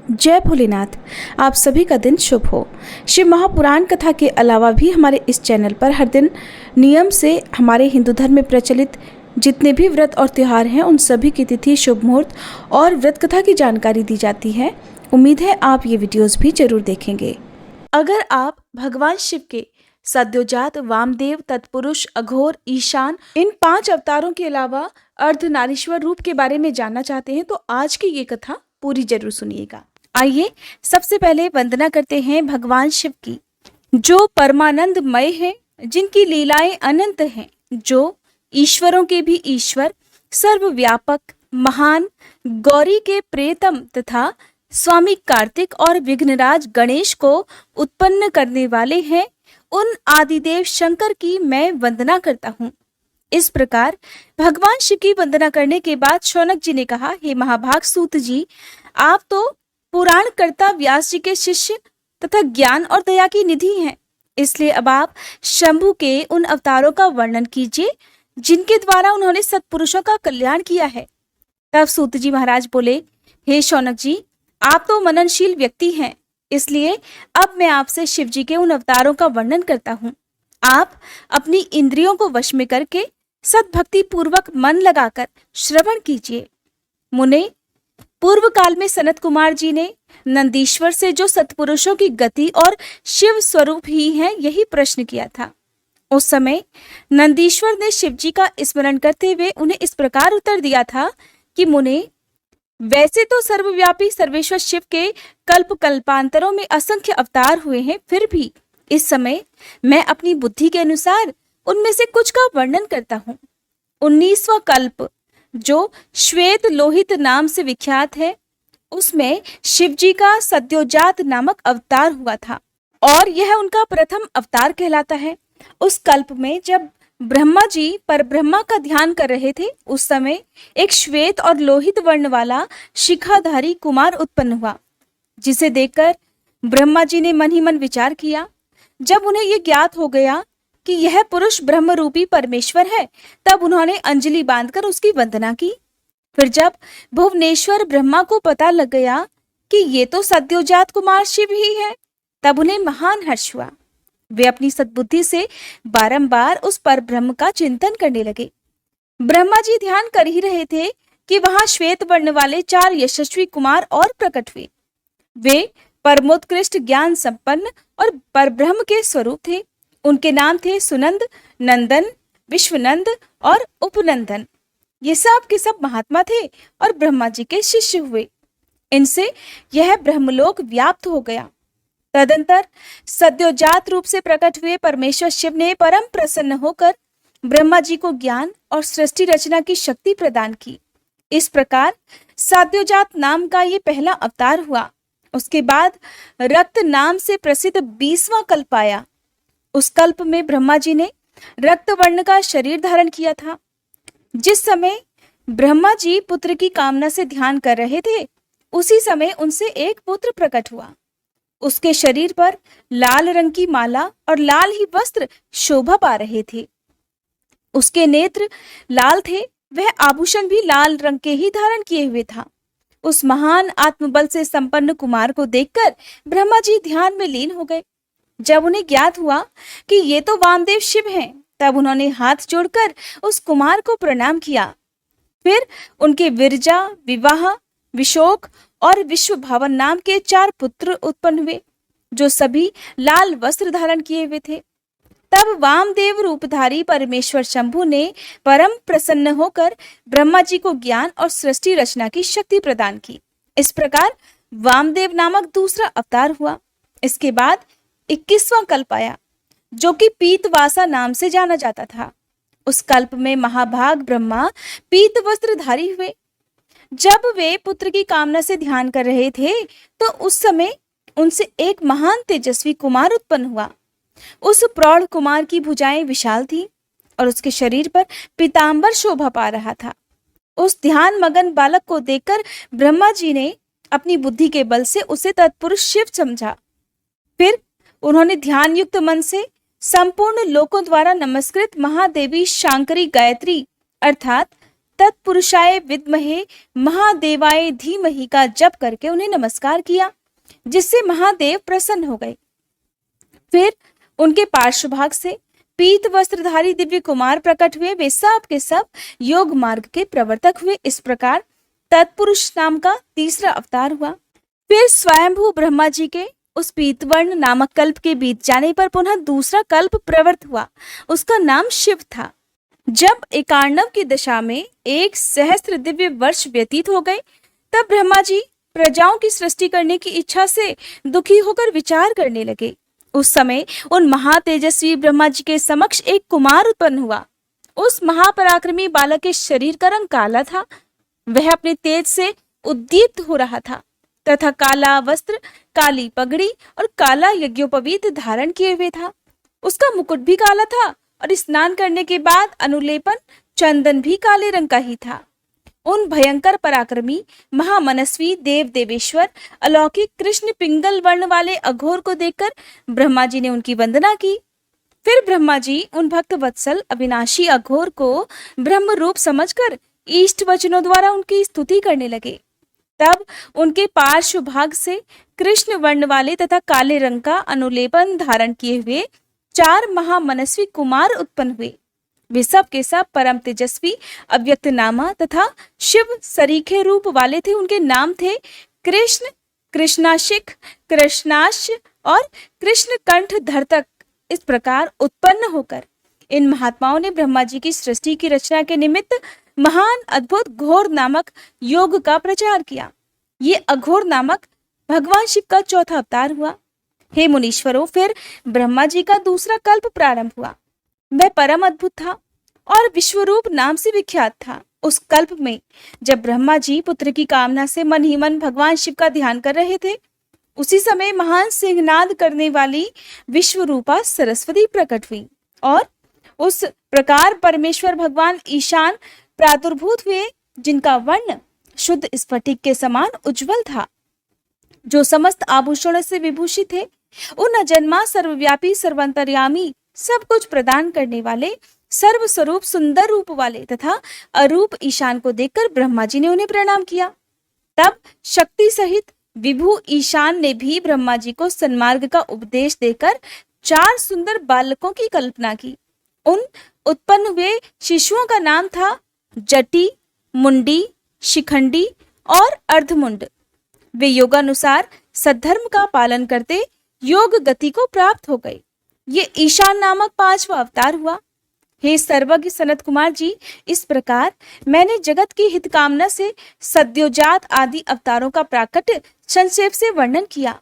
जय भोलेनाथ। आप सभी का दिन शुभ हो। शिव महापुराण कथा के अलावा भी हमारे इस चैनल पर हर दिन नियम से हमारे हिंदू धर्म में प्रचलित जितने भी व्रत और त्यौहार हैं उन सभी की तिथि, शुभ मुहूर्त और व्रत कथा की जानकारी दी जाती है। उम्मीद है आप ये वीडियोस भी जरूर देखेंगे। अगर आप भगवान शिव के सद्योजात, वामदेव, तत्पुरुष, अघोर, ईशान इन 5 अवतारों के अलावा अर्धनारीश्वर रूप के बारे में जानना चाहते हैं तो आज की ये कथा पूरी जरूर सुनिएगा। आइए सबसे पहले वंदना करते हैं भगवान शिव की, जो परमानंदमय हैं, जिनकी लीलाएं अनंत हैं, जो ईश्वरों के भी ईश्वर, सर्वव्यापक, महान, गौरी के प्रियतम तथा स्वामी कार्तिक और विघ्नराज गणेश को उत्पन्न करने वाले हैं। उन आदिदेव शंकर की मैं वंदना करता हूँ। इस प्रकार भगवान शिव की वंदना करने के बाद शौनक जी ने कहा, हे महाभाग सूत जी, आप तो पुराण कर्ता व्यास जी के शिष्य तथा ज्ञान और दया की निधि हैं। इसलिए अब आप शंभु के उन अवतारों का वर्णन कीजिए जिनके द्वारा उन्होंने सत्पुरुषों का कल्याण किया है। तब सूत जी महाराज बोले, हे शौनक जी, आप तो मननशील व्यक्ति हैं, इसलिए अब मैं आपसे शिव जी के उन अवतारों का वर्णन करता हूँ। आप अपनी इंद्रियों को वश में करके सद्भक्ति पूर्वक मन लगाकर श्रवण कीजिए। मुने, पूर्व काल में सनत कुमार जी ने नंदीश्वर से जो सत्पुरुषों की गति और शिव स्वरूप ही है यही प्रश्न किया था। उस समय नंदीश्वर ने शिव जी का स्मरण करते हुए उन्हें इस प्रकार उत्तर दिया था कि मुने, वैसे तो सर्वव्यापी सर्वेश्वर शिव के कल्प कल्पांतरों में असंख्य अवतार हुए हैं, फिर भी इस समय मैं अपनी बुद्धि के अनुसार उनमें से कुछ का वर्णन करता हूँ। 19वां कल्प जो श्वेत लोहित नाम से विख्यात है, उसमें शिव जी का सद्योजात नामक अवतार हुआ था और यह उनका प्रथम अवतार कहलाता है। उस कल्प में जब ब्रह्मा जी परब्रह्मा का ध्यान कर रहे थे, उस समय एक श्वेत और लोहित वर्ण वाला शिखाधारी कुमार उत्पन्न हुआ, जिसे देखकर ब्रह्मा जी ने मन ही मन विचार किया। जब उन्हें यह ज्ञात हो गया कि यह पुरुष ब्रह्म रूपी परमेश्वर है, तब उन्होंने अंजलि बांधकर उसकी वंदना की। फिर जब भुवनेश्वर ब्रह्मा को पता लग गया कि ये तो सद्योजात कुमार शिव ही है, तब उन्हें महान हर्ष हुआ। वे अपनी सद्बुद्धि से बारंबार उस परब्रह्म का चिंतन करने लगे। ब्रह्मा जी ध्यान कर ही रहे थे कि वहां श्वेत वर्ण वाले 4 यशस्वी कुमार और प्रकट हुए। वे परमोत्कृष्ट ज्ञान संपन्न और परब्रह्म के स्वरूप थे। उनके नाम थे सुनंद, नंदन, विश्वनंद और उपनंदन। ये सब के सब महात्मा थे और ब्रह्मा जी के शिष्य हुए। इनसे यह ब्रह्मलोक व्याप्त हो गया। तदंतर सद्योजात रूप से प्रकट हुए परमेश्वर शिव ने परम प्रसन्न होकर ब्रह्मा जी को ज्ञान और सृष्टि रचना की शक्ति प्रदान की। इस प्रकार सद्योजात नाम का ये पहला अवतार हुआ। उसके बाद रक्त नाम से प्रसिद्ध 20वां कल्प आया। उस कल्प में ब्रह्मा जी ने रक्त वर्ण का शरीर धारण किया था। जिस समय ब्रह्मा जी पुत्र की कामना से ध्यान कर रहे थे, उसी समय उनसे एक पुत्र प्रकट हुआ। उसके शरीर पर लाल रंग की माला और लाल ही वस्त्र शोभा पा रहे थे। उसके नेत्र लाल थे, वह आभूषण भी लाल रंग के ही धारण किए हुए था। उस महान आत्मबल से संपन्न कुमार को देखकर ब्रह्मा जी ध्यान में लीन हो गए। जब उन्हें ज्ञात हुआ कि ये तो वामदेव शिव हैं, तब उन्होंने हाथ जोड़कर उस कुमार को प्रणाम किया। फिर उनके विरजा, विवाह, विशोक और विश्व भवन नाम के 4 पुत्र उत्पन्न हुए, जो सभी लाल वस्त्र धारण किए हुए थे। तब वामदेव रूपधारी परमेश्वर शंभु ने परम प्रसन्न होकर ब्रह्मा जी को ज्ञान और सृष्टि रचना की शक्ति प्रदान की। इस प्रकार वामदेव नामक दूसरा अवतार हुआ। इसके बाद 21वां कल्प आया, जो कि पीतवासा नाम से जाना जाता था। उस कल्प में महाभाग ब्रह्मा पीत वस्त्रधारी हुए। जब वे पुत्र की कामना से ध्यान कर रहे थे, तो उस समय उनसे एक महान तेजस्वी कुमार उत्पन्न हुआ। उस प्रौढ़ कुमार की भुजाएं विशाल थीं और उसके शरीर पर पीतांबर शोभा पा रहा था। उस ध्यान मगन बालक को देखकर ब्रह्मा जी ने अपनी बुद्धि के बल से उसे तत्पुरुष शिव समझा। फिर उन्होंने ध्यान युक्त मन से संपूर्ण लोकों द्वारा नमस्कृत महादेवी शांकरी गायत्री अर्थात तत्पुरुषाय विद्महे महादेवाय धीमहि का जप करके उन्हें नमस्कार किया, जिससे महादेव प्रसन्न हो गए। फिर उनके पार्श्वभाग से पीत वस्त्रधारी दिव्य कुमार प्रकट हुए। वे सब के सब योग मार्ग के प्रवर्तक हुए। इस प्रकार तत्पुरुष नाम का तीसरा अवतार हुआ। फिर स्वयंभू ब्रह्मा जी के उस पीतवर्ण नामक कल्प के बीत जाने पर पुनः दूसरा कल्प प्रवृत्त हुआ। उसका नाम शिव था। जब 91 की दशा में 1 सहस्त्र दिव्य वर्ष व्यतीत हो गए, तब ब्रह्मा जी प्रजाओं की सृष्टि करने की इच्छा से दुखी होकर विचार करने लगे। उस समय उन महातेजस्वी ब्रह्मा जी के समक्ष एक कुमार उत्पन्न हुआ। उस महापराक्रमी बालक के शरीर का रंग काला था। वह अपने तेज से उद्दीप्त हो रहा था तथा काला वस्त्र, काली पगड़ी और काला यज्ञोपवीत धारण किए हुए था। उसका मुकुट भी काला था और स्नान करने के बाद अनुलेपन चंदन भी काले रंग का ही था। उन भयंकर पराक्रमी महामनस्वी देव देवेश्वर अलौकिक कृष्ण पिंगल वर्ण वाले अघोर को देखकर ब्रह्मा जी ने उनकी वंदना की। फिर ब्रह्मा जी उन भक्त वत्सल अविनाशी अघोर को ब्रह्म रूप समझकर इष्ट वचनों द्वारा उनकी स्तुति करने लगे। तब उनके पार्श्व भाग से कृष्ण वर्ण वाले तथा काले रंग का अनुलेपन धारण किए हुए 4 महामनस्वी कुमार उत्पन्न हुए। वे सब के सब परम तेजस्वी अव्यक्त नामा तथा शिव सरीखे रूप वाले थे। उनके नाम थे कृष्ण, कृष्णाशिक, कृष्णाश और कृष्ण कंठ धरतक। इस प्रकार उत्पन्न होकर इन महात्माओं ने ब्रह्मा जी की सृष्टि की रचना के निमित्त महान अद्भुत घोर नामक योग का प्रचार किया। ये अघोर नामक भगवान शिव का चौथा अवतार हुआ। हे मुनीश्वरों, फिर ब्रह्मा जी का दूसरा कल्प प्रारंभ हुआ। वह परम अद्भुत था और विश्वरूप नाम से विख्यात था। उस कल्प में जब ब्रह्मा जी पुत्र की कामना से मन ही मन भगवान शिव का ध्यान कर रहे थे, उसी समय महान सिंहनाद करने वाली विश्वरूपा सरस्वती प्रकट हुई और उस प्रकार परमेश्वर भगवान ईशान प्रादुर्भूत हुए, जिनका वर्ण शुद्ध स्फटिक के समान उज्जवल था, जो समस्त आभूषणों से विभूषित थे। उन अजन्मा सर्वव्यापी सर्वांतर्यामी सब कुछ प्रदान करने वाले सर्व स्वरूप सुंदर रूप वाले तथा अरूप ईशान को देखकर ब्रह्मा जी ने उन्हें प्रणाम किया। तब शक्ति सहित विभु ईशान ने भी ब्रह्मा जी को सन्मार्ग का उपदेश देकर 4 सुंदर बालकों की कल्पना की। उन उत्पन्न हुए शिशुओं का नाम था जटी, मुंडी, शिखंडी और अर्धमुंड। वे योगानुसार सद्धर्म का पालन करते योग गति को प्राप्त हो गए। ये ईशान नामक 5वां अवतार हुआ। हे सर्वज्ञ सनत कुमार जी, इस प्रकार मैंने जगत की हित कामना से सद्योजात आदि अवतारों का प्राकट्य संक्षेप से वर्णन किया।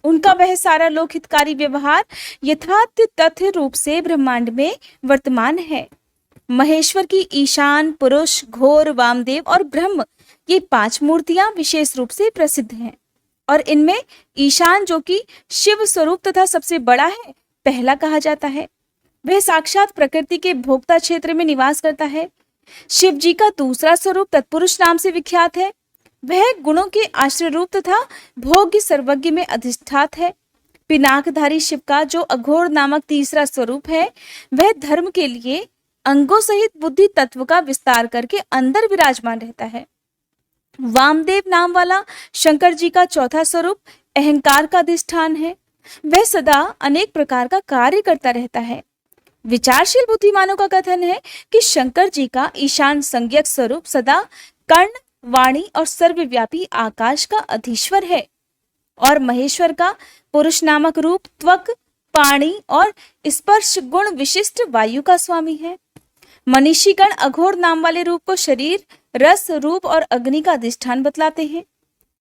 उनका वह सारा लोक हितकारी व्यवहार यथार्थ तथ्य रूप से ब्रह्मांड में वर्तमान है। महेश्वर की ईशान, पुरुष, घोर, वामदेव और ब्रह्म, ये 5 मूर्तियां विशेष रूप से प्रसिद्ध हैं और इनमें ईशान, जो कि शिव स्वरूप तथा सबसे बड़ा है, पहला कहा जाता है। वह साक्षात प्रकृति के भोक्ता क्षेत्र में निवास करता है। शिव जी का दूसरा स्वरूप तत्पुरुष नाम से विख्यात है। वह गुणों के आश्रय रूप तथा भोग्य सर्वज्ञ में अधिष्ठात है। पिनाकधारी शिव का जो अघोर नामक तीसरा स्वरूप है, वह धर्म के लिए अंगों सहित बुद्धि तत्व का विस्तार करके अंदर विराजमान रहता है। वामदेव नाम वाला शंकर जी का चौथा स्वरूप अहंकार का अधिष्ठान है। वह सदा अनेक प्रकार का कार्य करता रहता है। विचारशील बुद्धिमानों का कथन है कि शंकर जी का ईशान संज्ञक स्वरूप सदा कर्ण, वाणी और सर्वव्यापी आकाश का अधीश्वर है और महेश्वर का पुरुष नामक रूप त्वक, पाणी और स्पर्श गुण विशिष्ट वायु का स्वामी है। मनीषीगण अघोर नाम वाले रूप को शरीर, रस, रूप और अग्नि का अधिष्ठान बतलाते हैं।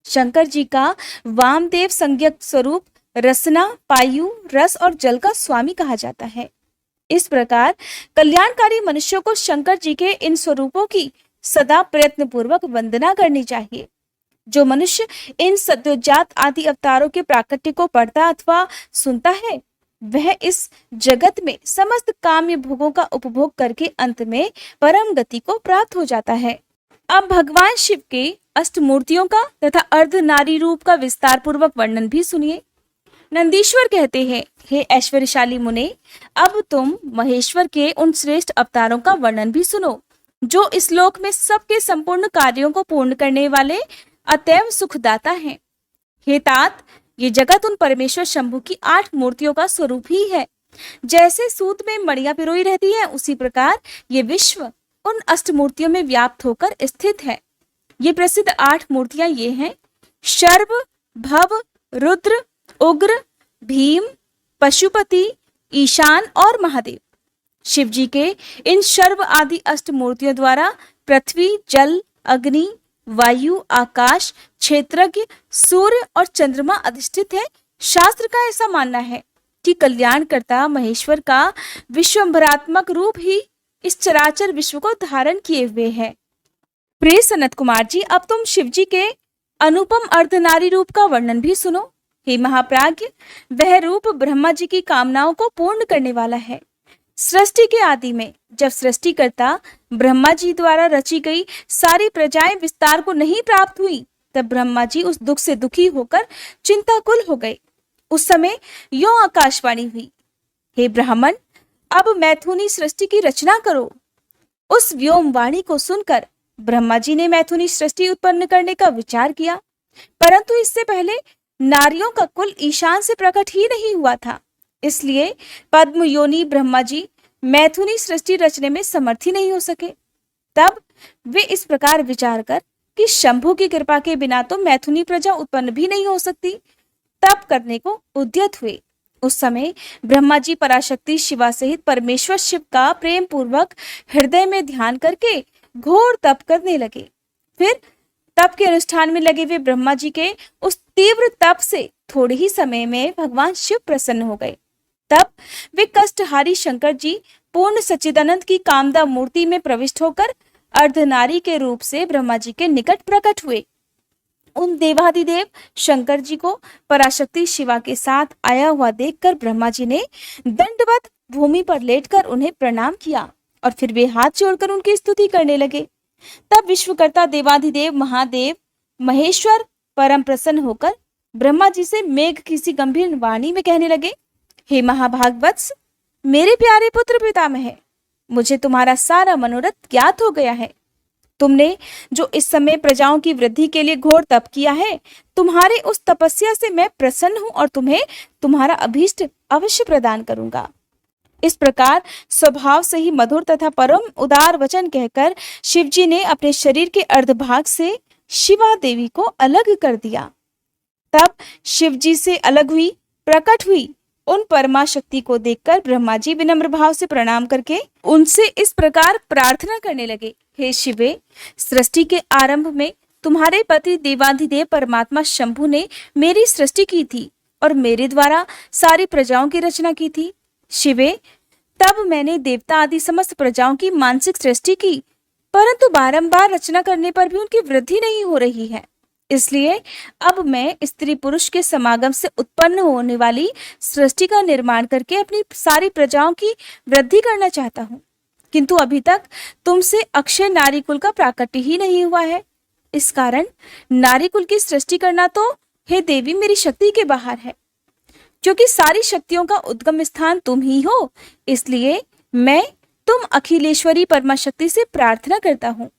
शंकर जी का वामदेव संज्ञक स्वरूप रसना, पायु, रस और जल का स्वामी कहा जाता है। इस प्रकार कल्याणकारी मनुष्यों को शंकर जी के इन स्वरूपों की सदा प्रयत्न पूर्वक वंदना करनी चाहिए। जो मनुष्य इन सद्योजात आदि अवतारों के प्राकट्य को पढ़ता अथवा सुनता है, वह इस जगत में समस्त काम्य भोगों का उपभोग करके अंत में परम गति को प्राप्त हो जाता है। अब भगवान शिव के अष्टमूर्तियों का तथा अर्ध नारी रूप का विस्तार पूर्वक वर्णन भी सुनिए। नंदीश्वर कहते हैं, हे ऐश्वर्यशाली मुने, अब तुम महेश्वर के उन श्रेष्ठ अवतारों का वर्णन भी सुनो जो इस लोक में सबके संपूर्ण कार्यों को पूर्ण करने वाले अतैव सुखदाता हैं। हे तात, ये जगत उन परमेश्वर शंभु की 8 मूर्तियों का स्वरूप ही है। जैसे सूत में मड़ियां पिरोई रहती है, उसी प्रकार ये विश्व उन अष्टमूर्तियों में व्याप्त होकर स्थित है। ये प्रसिद्ध 8 मूर्तियां ये हैं: शर्व, भव, रुद्र, उग्र, भीम, पशुपति, ईशान और महादेव। शिव जी के इन शर्व आदि अष्ट मूर्तियों द्वारा पृथ्वी, जल, अग्नि, वायु, आकाश, क्षेत्रज्ञ, सूर्य और चंद्रमा अधिष्ठित है। शास्त्र का ऐसा मानना है कि कल्याणकर्ता महेश्वर का विश्वंभरात्मक रूप ही इस चराचर विश्व को धारण किए हुए है। प्रिय सनत कुमार जी, अब तुम शिव जी के अनुपम अर्धनारी रूप का वर्णन भी सुनो। हे महाप्राज्ञ, वह रूप ब्रह्मा जी की कामनाओं को पूर्ण करने वाला है। सृष्टि के आदि में जब सृष्टिकर्ता ब्रह्मा जी द्वारा रची गई सारी प्रजाएं विस्तार को नहीं प्राप्त हुई, तब ब्रह्मा जी उस दुख से दुखी होकर चिंताकुल हो गए। उस समय यों आकाशवाणी हुई: हे ब्राह्मण, अब मैथुनी सृष्टि की रचना करो। उस व्योम वाणी को सुनकर ब्रह्मा जी ने मैथुनी सृष्टि उत्पन्न करने का विचार किया, परंतु इससे पहले नारियों का कुल ईशान से प्रकट ही नहीं हुआ था। इसलिए पद्म योनि ब्रह्मा जी मैथुनी सृष्टि रचने में समर्थ ही नहीं हो सके। तब वे इस प्रकार विचार कर कि शंभु की कृपा के बिना तो मैथुनी प्रजा उत्पन्न भी नहीं हो सकती, तप करने को उद्यत हुए। उस समय ब्रह्मा जी पराशक्ति शिवा सहित परमेश्वर शिव का प्रेम पूर्वक हृदय में ध्यान करके घोर तप करने लगे। फिर तप के अनुष्ठान में लगे हुए ब्रह्मा जी के उस तीव्र तप से थोड़े ही समय में भगवान शिव प्रसन्न हो गए। तब वे कष्टहारी शंकर जी पूर्ण सच्चिदानंद की कामदा मूर्ति में प्रविष्ट होकर अर्धनारी के रूप से ब्रह्मा जी के निकट प्रकट हुए। उन देवाधिदेव शंकर जी को पराशक्ति शिवा के साथ आया हुआ देखकर ब्रह्मा जी ने दंडवत भूमि पर लेटकर उन्हें प्रणाम किया और फिर वे हाथ जोड़कर उनकी स्तुति करने लगे। तब विश्वकर्ता देवाधिदेव महादेव महेश्वर परम प्रसन्न होकर ब्रह्मा जी से मेघ किसी गंभीर वाणी में कहने लगे: हे महाभागवत्स, मेरे प्यारे पुत्र पितामह, मुझे तुम्हारा सारा मनोरथ ज्ञात हो गया है। तुमने जो इस समय प्रजाओं की वृद्धि के लिए घोर तप किया है, तुम्हारे उस तपस्या से मैं प्रसन्न हूं और तुम्हें तुम्हारा अभीष्ट अवश्य प्रदान करूंगा। इस प्रकार स्वभाव से ही मधुर तथा परम उदार वचन कहकर शिवजी ने अपने शरीर के अर्धभाग से शिवा देवी को अलग कर दिया। तब शिवजी से अलग हुई प्रकट हुई उन परमा शक्ति को देखकर ब्रह्मा जी विनम्र भाव से प्रणाम करके उनसे इस प्रकार प्रार्थना करने लगे: हे शिवे, सृष्टि के आरंभ में तुम्हारे पति देवाधिदेव परमात्मा शंभु ने मेरी सृष्टि की थी और मेरे द्वारा सारी प्रजाओं की रचना की थी। शिवे, तब मैंने देवता आदि समस्त प्रजाओं की मानसिक सृष्टि की, परंतु बारंबार रचना करने पर भी उनकी वृद्धि नहीं हो रही है। इसलिए अब मैं स्त्री पुरुष के समागम से उत्पन्न होने वाली सृष्टि का निर्माण करके अपनी सारी प्रजाओं की वृद्धि करना चाहता हूँ, किंतु अभी तक तुमसे अक्षय नारी कुल का प्राकट्य ही नहीं हुआ है। इस कारण नारी कुल की सृष्टि करना तो हे देवी मेरी शक्ति के बाहर है। क्योंकि सारी शक्तियों का उद्गम स्थान तुम ही हो, इसलिए मैं तुम अखिलेश्वरी परमा शक्ति से प्रार्थना करता हूँ।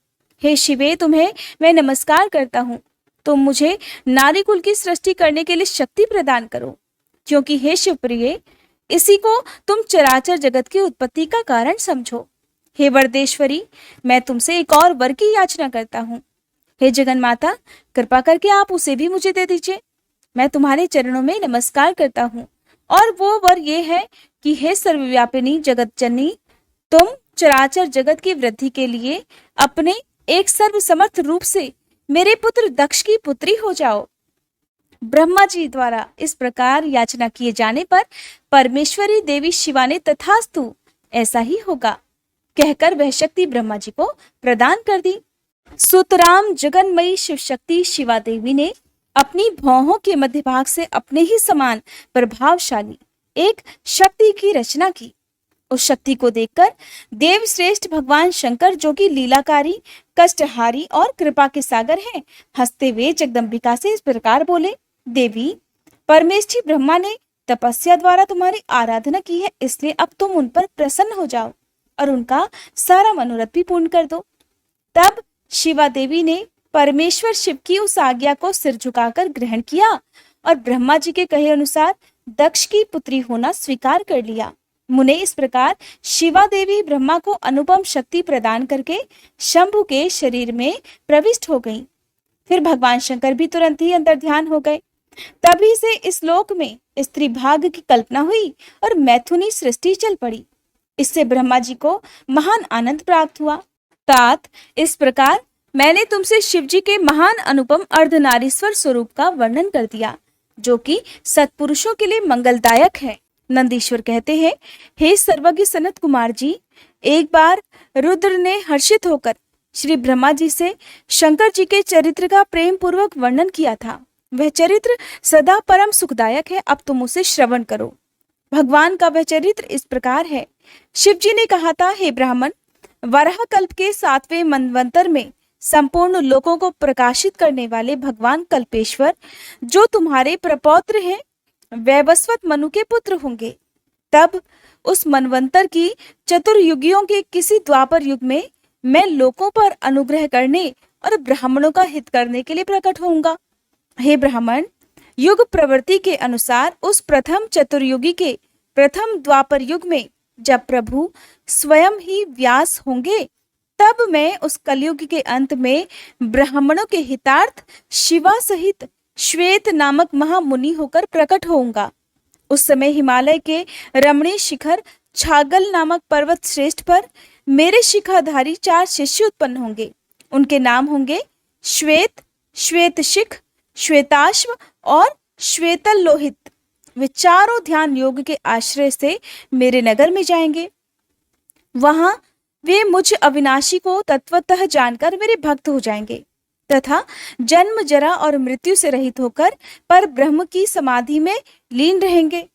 हे शिवे, तुम्हें मैं नमस्कार करता हूँ। तुम मुझे नारी कुल की सृष्टि करने के लिए शक्ति प्रदान करो, क्योंकि हे शिवप्रिय, इसी को तुम चराचर जगत की उत्पत्ति का कारण समझो। हे वरदेश्वरी, मैं तुमसे एक और वर की याचना करता हूँ। हे जगन माता, कृपा करके आप उसे भी मुझे दे दीजिए। मैं तुम्हारे चरणों में नमस्कार करता हूँ, और वो वर ये है कि हे सर्वव्यापिनी जगत जननी, तुम चराचर जगत की वृद्धि के लिए अपने एक सर्वसमर्थ रूप से मेरे पुत्र दक्ष की पुत्री हो जाओ। ब्रह्मा जी द्वारा इस प्रकार याचना किए जाने पर परमेश्वरी देवी शिवा ने तथास्तु ऐसा ही होगा कहकर वह शक्ति ब्रह्मा जी को प्रदान कर दी। सुतराम जगन्मयी शिव शक्ति शिवा देवी ने अपनी भौहों के मध्य भाग से अपने ही समान प्रभावशाली एक शक्ति की रचना की। उस शक्ति को देखकर देव श्रेष्ठ भगवान शंकर, जो कि लीलाकारी, कष्टहारी और कृपा के सागर हैं, हंसते हुए जगदम्बिका से इस प्रकार बोले: देवी, परमेष्ठी ब्रह्मा ने तपस्या द्वारा तुम्हारी आराधना की है, इसलिए अब तुम उन पर प्रसन्न हो जाओ। और उनका सारा मनोरथ भी पूर्ण कर दो। तब शिवा देवी ने परमेश्वर शिव की उस आज्ञा को सिर झुकाकर ग्रहण किया और ब्रह्मा जी के कहे अनुसार दक्ष की पुत्री होना स्वीकार कर लिया। मुने, इस प्रकार शिवा देवी ब्रह्मा को अनुपम शक्ति प्रदान करके शंभु के शरीर में प्रविष्ट हो गई। फिर भगवान शंकर भी तुरंत ही अंतर ध्यान हो गए। तभी से इस लोक में स्त्री भाग की कल्पना हुई और मैथुनी सृष्टि चल पड़ी। इससे ब्रह्मा जी को महान आनंद प्राप्त हुआ। तात, इस प्रकार मैंने तुमसे शिव जी के महान अनुपम अर्धनारीश्वर स्वरूप का वर्णन कर दिया, जो कि सत्पुरुषों के लिए मंगलदायक है। नंदीश्वर कहते हैं, हे सर्वज्ञ सनत कुमार जी, एक बार रुद्र ने हर्षित होकर श्री ब्रह्मा जी से शंकर जी के चरित्र का प्रेम पूर्वक वर्णन किया था। वह चरित्र सदा परम सुखदायक है, अब तुम उसे श्रवण करो। भगवान का वह चरित्र इस प्रकार है। शिव जी ने कहा था, हे ब्राह्मण, वराह कल्प के 7वें मनवंतर में संपूर्ण लोकों को प्रकाशित करने वाले भगवान कल्पेश्वर, जो तुम्हारे प्रपौत्र हैं, वैवस्वत मनु के पुत्र होंगे। तब उस मनवंतर की चतुर्युगियों के किसी द्वापर युग में मैं लोकों पर अनुग्रह करने और ब्राह्मणों का हित करने के लिए प्रकट होऊंगा। हे ब्राह्मण, युग प्रवृत्ति के अनुसार उस प्रथम चतुर्युगी के प्रथम द्वापर युग में जब प्रभु स्वयं ही व्यास होंगे, तब मैं उस कलयुग के अंत में ब्राह्मणों के हितार्थ शिवा सहित श्वेत नामक महामुनि होकर प्रकट होऊंगा। उस समय हिमालय के रमणीय शिखर छागल नामक पर्वत श्रेष्ठ पर मेरे शिखाधारी 4 शिष्य उत्पन्न होंगे। उनके नाम होंगे श्वेत, श्वेतशिख, श्वेताश्व और श्वेतल लोहित। वे चारों ध्यान योग के आश्रय से मेरे नगर में जाएंगे। वहां वे मुझ अविनाशी को तत्वतः जानकर मेरे भक्त हो जाएंगे तथा जन्म, जरा और मृत्यु से रहित होकर पर ब्रह्म की समाधि में लीन रहेंगे।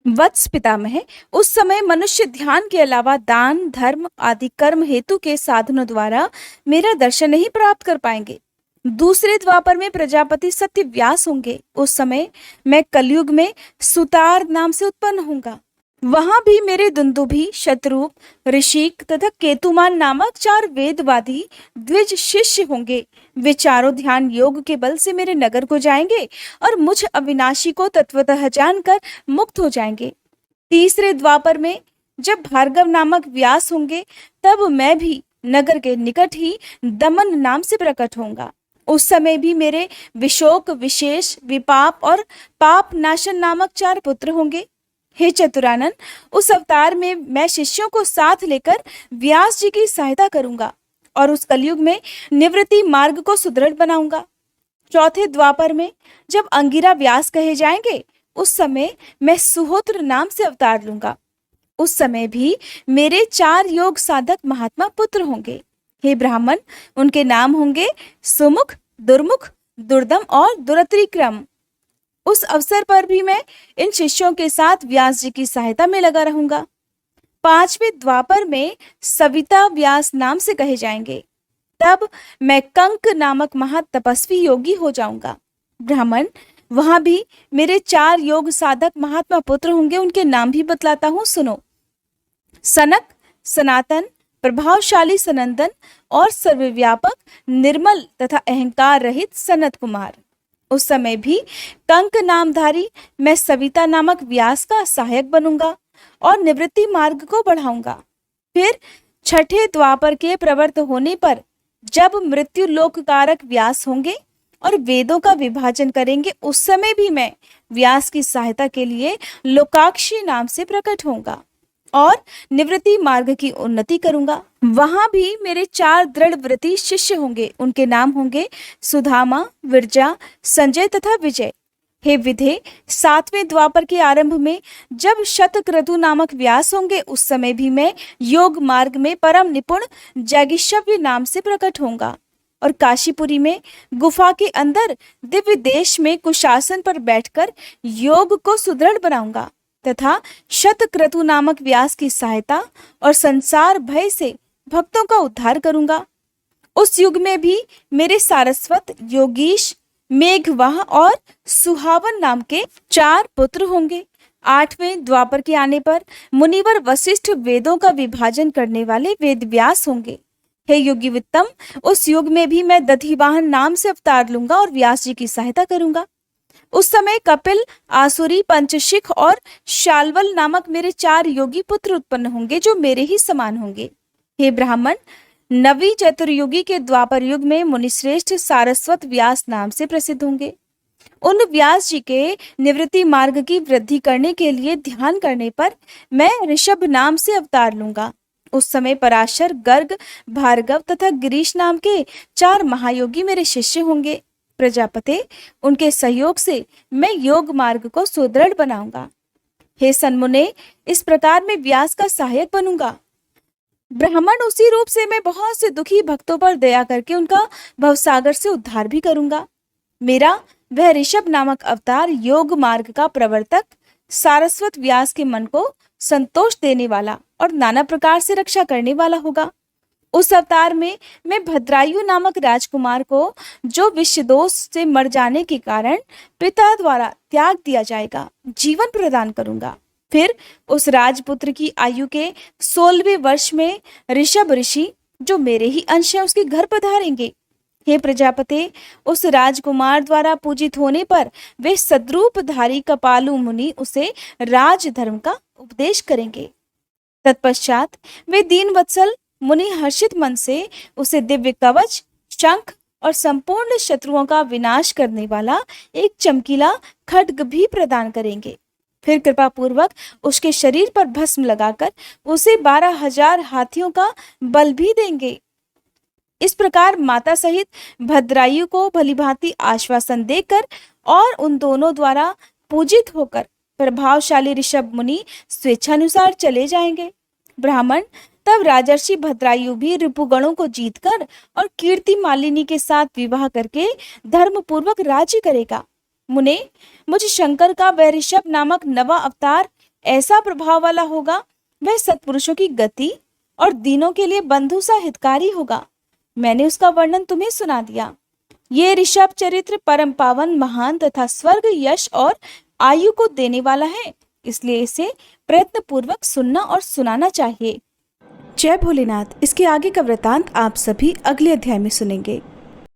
वत्स पितामह, उस समय मनुष्य ध्यान के अलावा दान, धर्म आदि कर्म हेतु के साधनों द्वारा मेरा दर्शन नहीं प्राप्त कर पाएंगे। दूसरे द्वापर में प्रजापति सत्य व्यास होंगे। उस समय मैं कलयुग में सुतार नाम से उत्पन्न होऊंगा। वहां भी मेरे दुंदुभी, शत्रुप, ऋषिक तथा केतुमान नामक 4 वेदवादी द्विज शिष्य होंगे। वे चारों ध्यान योग के बल से मेरे नगर को जाएंगे और मुझ अविनाशी को तत्वतः जानकर मुक्त हो जाएंगे। तीसरे द्वापर में जब भार्गव नामक व्यास होंगे, तब मैं भी नगर के निकट ही दमन नाम से प्रकट होऊंगा। उस समय भी मेरे विशोक, विशेष, विपाप और पाप नाशन नामक 4 पुत्र होंगे। हे चतुरानन, उस अवतार में मैं शिष्यों को साथ लेकर व्यास जी की सहायता करूंगा और उस कलयुग में निवृत्ति मार्ग को सुदृढ़ बनाऊंगा। चौथे द्वापर में जब अंगिरा व्यास कहे जाएंगे, उस समय मैं सुहोत्र नाम से अवतार लूंगा। उस समय भी मेरे 4 योग साधक महात्मा पुत्र होंगे। हे ब्राह्मण, उनके नाम होंगे सुमुख, दुर्मुख, दुर्दम और दुरत्रिक्रम। उस अवसर पर भी मैं इन शिष्यों के साथ व्यास जी की सहायता में लगा रहूंगा। 5वें द्वापर में सविता व्यास नाम से कहे जाएंगे। तब मैं कंक नामक महातपस्वी योगी हो जाऊंगा। ब्राह्मण, वहां भी मेरे 4 योग साधक महात्मा पुत्र होंगे। उनके नाम भी बतलाता हूं, सुनो। सनक, सनातन, प्रभावशाली सनंदन और सर्वव्यापक, निर्मल तथा अहंकार रहित सनत कुमार। उस समय भी कंक नामधारी मैं सविता नामक व्यास का सहायक बनूंगा और निवृत्ति मार्ग को बढ़ाऊंगा। फिर 6ठे द्वापर के प्रवृत्त होने पर जब मृत्यु लोक कारक व्यास होंगे और वेदों का विभाजन करेंगे, उस समय भी मैं व्यास की सहायता के लिए लोकाक्षी नाम से प्रकट होऊंगा और निवृत्ति मार्ग की उन्नति करूंगा। वहां भी मेरे 4 दृढ़ व्रती शिष्य होंगे। उनके नाम होंगे सुधामा, विरजा, संजय तथा विजय। हे विधे, 7वें द्वापर के आरंभ में जब शतक्रतु नामक व्यास होंगे, उस समय भी मैं योग मार्ग में परम निपुण जैगिष्यव्य नाम से प्रकट होऊंगा और काशीपुरी में गुफा के अंदर दिव्य देश में कुशासन पर बैठकर योग को सुदृढ़ बनाऊंगा तथा शतक्रतु नामक व्यास की सहायता और संसार भय से भक्तों का उद्धार करूंगा। उस युग में भी मेरे सारस्वत, योगीश, मेघवाह और सुहावन नाम के 4 पुत्र होंगे। 8वें द्वापर के आने पर मुनिवर वशिष्ठ वेदों का विभाजन करने वाले वेद व्यास होंगे। हे योगी वित्तम, उस युग में भी मैं दधिवाहन नाम से अवतार लूंगा और व्यास जी की सहायता करूंगा। उस समय कपिल, आसुरी, पंचशिख और शाल्वल नामक मेरे 4 योगी पुत्र उत्पन्न होंगे जो मेरे ही समान होंगे। हे ब्राह्मण, नवी चतुर्युगी के द्वापर युग में मुनिश्रेष्ठ सारस्वत व्यास नाम से प्रसिद्ध होंगे। उन व्यास जी के निवृत्ति मार्ग की वृद्धि करने के लिए ध्यान करने पर मैं ऋषभ नाम से अवतार लूंगा। उस समय पराशर, गर्ग, भार्गव तथा गिरीश नाम के 4 महायोगी मेरे शिष्य होंगे। प्रजापते, उनके सहयोग से मैं योग मार्ग को सुदृढ़ बनाऊंगा। हे सन्मुने, इस प्रकार मैं व्यास का सहायक बनूंगा। ब्राह्मण, उसी रूप से मैं बहुत से दुखी भक्तों पर दया करके उनका भवसागर से उद्धार भी करूंगा। मेरा वह ऋषभ नामक अवतार योग मार्ग का प्रवर्तक, सारस्वत व्यास के मन को संतोष देने वाला और नाना प्रकार से रक्षा करने वाला होगा। उस अवतार में मैं भद्रायु नामक राजकुमार को, जो विषदोष से मर जाने के कारण पिता द्वारा त्याग दिया जाएगा, जीवन प्रदान करूंगा। फिर उस राजपुत्र की आयु के 16वें वर्ष में ऋषभ ऋषि, जो मेरे ही अंश है, उसके घर पधारेंगे। हे प्रजापते, उस राजकुमार द्वारा पूजित होने पर वे सद्रूपधारी कपालु मुनि उसे राजधर्म का उपदेश करेंगे। तत्पश्चात वे दीनवत्सल मुनि हर्षित मन से उसे दिव्य कवच, शंख और संपूर्ण शत्रुओं का विनाश करने वाला एक चमकीला खड्ग भी प्रदान करेंगे। फिर कृपा पूर्वक उसके शरीर पर भस्म लगाकर उसे 12,000 हाथियों का बल भी देंगे। इस प्रकार माता सहित भद्रायु को भलीभांति आश्वासन देकर और उन दोनों द्वारा पूजित होकर प्रभावशाली ऋषभ मुनि स्वेच्छानुसार चले जाएंगे। ब्राह्मण, तब राजर्षि भद्रायु भी रिपुगणों को जीतकर और कीर्ति मालिनी के साथ विवाह करके धर्म पूर्वक राज्य करेगा। मुने, मुझ शंकर का वह ऋषभ नामक नवा अवतार ऐसा प्रभाव वाला होगा, वह सत्पुरुषों की गति और दीनों के लिए बंधु सा हितकारी होगा। मैंने उसका वर्णन तुम्हें सुना दिया। ये ऋषभ चरित्र परम पावन, महान तथा स्वर्ग, यश और आयु को देने वाला है, इसलिए इसे प्रयत्न पूर्वक सुनना और सुनाना चाहिए। जय भोलेनाथ। इसके आगे का वृतांत आप सभी अगले अध्याय में सुनेंगे।